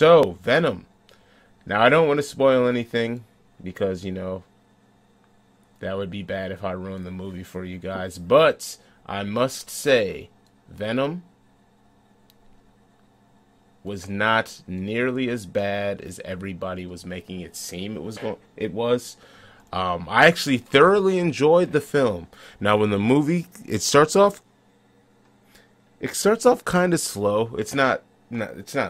So, Venom. Now, I don't want to spoil anything because, that would be bad if I ruined the movie for you guys. But I must say, Venom was not nearly as bad as everybody was making it seem it was. I actually thoroughly enjoyed the film. Now, when the movie it starts off kind of slow. It's not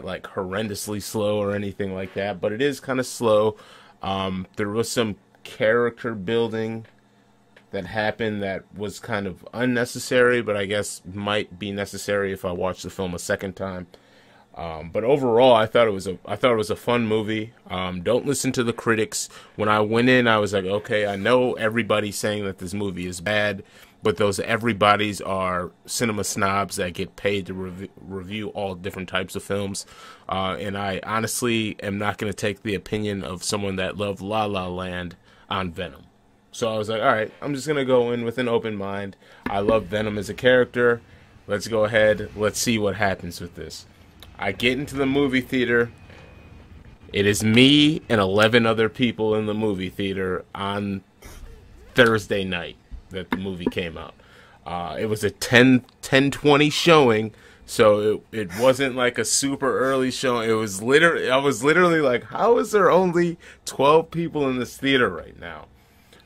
like horrendously slow or anything like that, but it is kind of slow. There was some character building that happened that was kind of unnecessary, but I guess might be necessary if I watch the film a second time. But overall, I thought it was a fun movie. Don't listen to the critics. When I went in, I was like, okay, I know everybody's saying that this movie is bad, but those everybody's are cinema snobs that get paid to review all different types of films. And I honestly am not going to take the opinion of someone that loved La La Land on Venom. So I was like, all right, I'm just going to go in with an open mind. I love Venom as a character. Let's go ahead. Let's see what happens with this. I get into the movie theater. It is me and 11 other people in the movie theater on Thursday night that the movie came out. It was a 10:20 showing, so it wasn't like a super early showing. I was literally like, how is there only 12 people in this theater right now?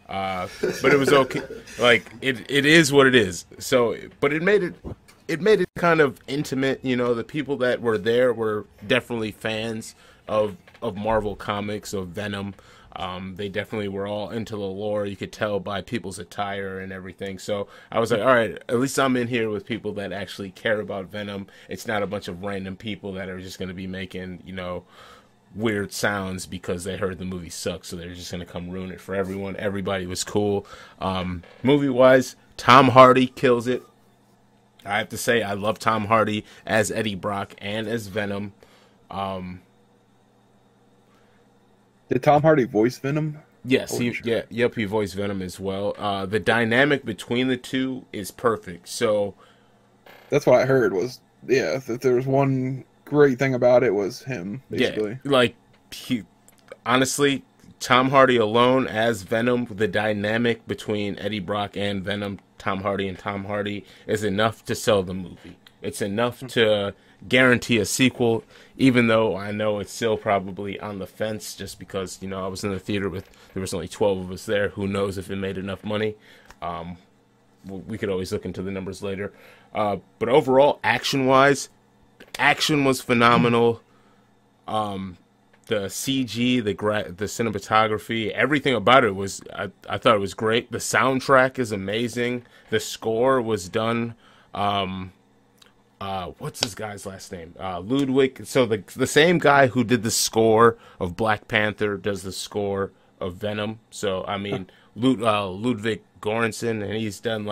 But it was okay. Like it is what it is. So, but it made it kind of intimate. The people that were there were definitely fans of Marvel Comics, of Venom. They definitely were all into the lore. You could tell by people's attire and everything. So I was like, all right, at least I'm in here with people that actually care about Venom. It's not a bunch of random people that are just going to be making, weird sounds because they heard the movie sucks, so they're just going to come ruin it for everyone. Everybody was cool. Movie-wise, Tom Hardy kills it. I have to say, I love Tom Hardy as Eddie Brock and as Venom. Did Tom Hardy voice Venom? Yes, he voiced Venom as well. The dynamic between the two is perfect. So that's what I heard was, that there was one great thing about it was him, basically. Yeah, honestly, Tom Hardy alone as Venom, the dynamic between Eddie Brock and Venom, Tom Hardy is enough to sell the movie. It's enough to guarantee a sequel, even though I know it's still probably on the fence just because, I was in the theater there was only 12 of us there. Who knows if it made enough money? We could always look into the numbers later. But overall, action-wise, action was phenomenal. The CG, the cinematography, everything about it was, I thought it was great. The soundtrack is amazing. The score was done, what's this guy's last name? Ludwig. So the same guy who did the score of Black Panther does the score of Venom. So, I mean, Ludwig Göransson, and he's done,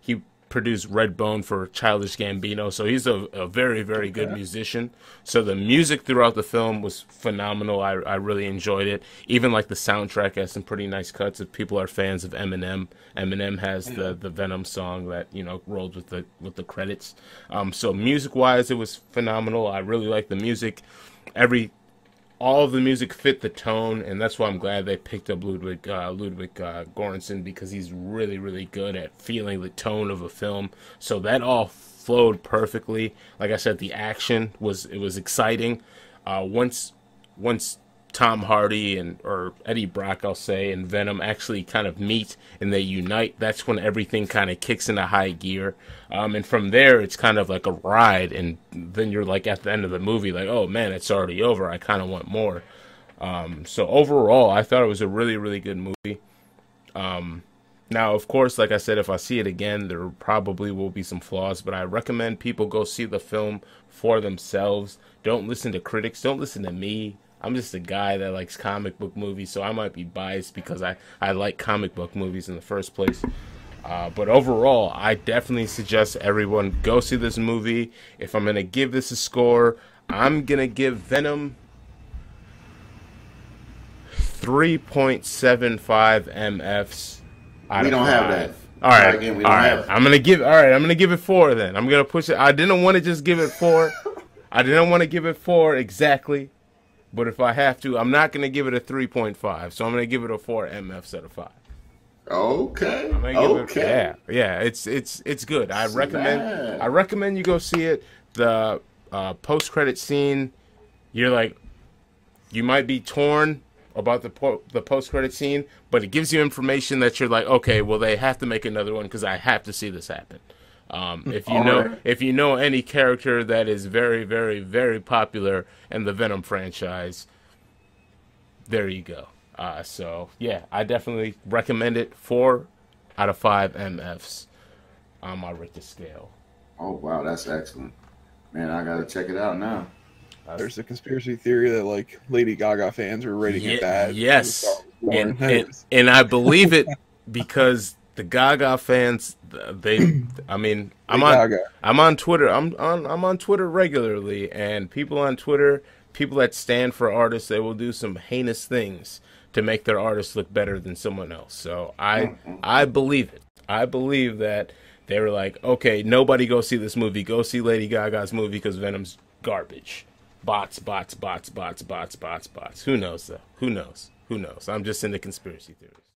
he produced Redbone for Childish Gambino, so he's a very, very good musician. So the music throughout the film was phenomenal. I really enjoyed it. Even the soundtrack has some pretty nice cuts. If people are fans of Eminem, Eminem has the Venom song that rolled with the credits. So music wise, it was phenomenal. I really liked the music. All of the music fit the tone, and that's why I'm glad they picked up Ludwig Göransson, because he's really, really good at feeling the tone of a film. So that all flowed perfectly. Like I said, the action was exciting. Once Tom Hardy or Eddie Brock, I'll say, and Venom actually kind of meet and they unite, that's when everything kind of kicks into high gear. And from there, it's kind of like a ride, and then you're at the end of the movie, oh man, it's already over. I kind of want more. So overall, I thought it was a really, really good movie. Now, of course, like I said, if I see it again, there probably will be some flaws, but I recommend people go see the film for themselves. Don't listen to critics. Don't listen to me. I'm just a guy that likes comic book movies, so I might be biased because I like comic book movies in the first place. But overall, I definitely suggest everyone go see this movie. If I'm going to give this a score, I'm going to give Venom 3.75 MFs out We of don't 5. have that. All right, Again, we all don't right. have it. I'm gonna give it 4 then. I'm gonna push it. I didn't want to just give it 4. I didn't want to give it 4 exactly. But if I have to, I'm not going to give it a 3.5. So I'm going to give it a 4 MFs out of 5. Okay. I'm gonna give it, yeah. It's good. I recommend you go see it. The post credit scene, you're like, you might be torn about the post credit scene, but it gives you information that you're like, okay, well they have to make another one because I have to see this happen. If you know any character that is very, very, very popular in the Venom franchise, there you go. So yeah, I definitely recommend it. 4 out of 5 MFs on my Richter scale. Oh wow, that's excellent, man. I gotta check it out now. There's a conspiracy theory that like Lady Gaga fans are rating it bad. Yes, and I believe it because the Gaga fans, I'm on Twitter. I'm on Twitter regularly, and people on Twitter, people that stand for artists, they will do some heinous things to make their artist look better than someone else. So I believe it. I believe that they were like, okay, nobody go see this movie. Go see Lady Gaga's movie because Venom's garbage. Bots. Who knows, though? Who knows? I'm just into conspiracy theories.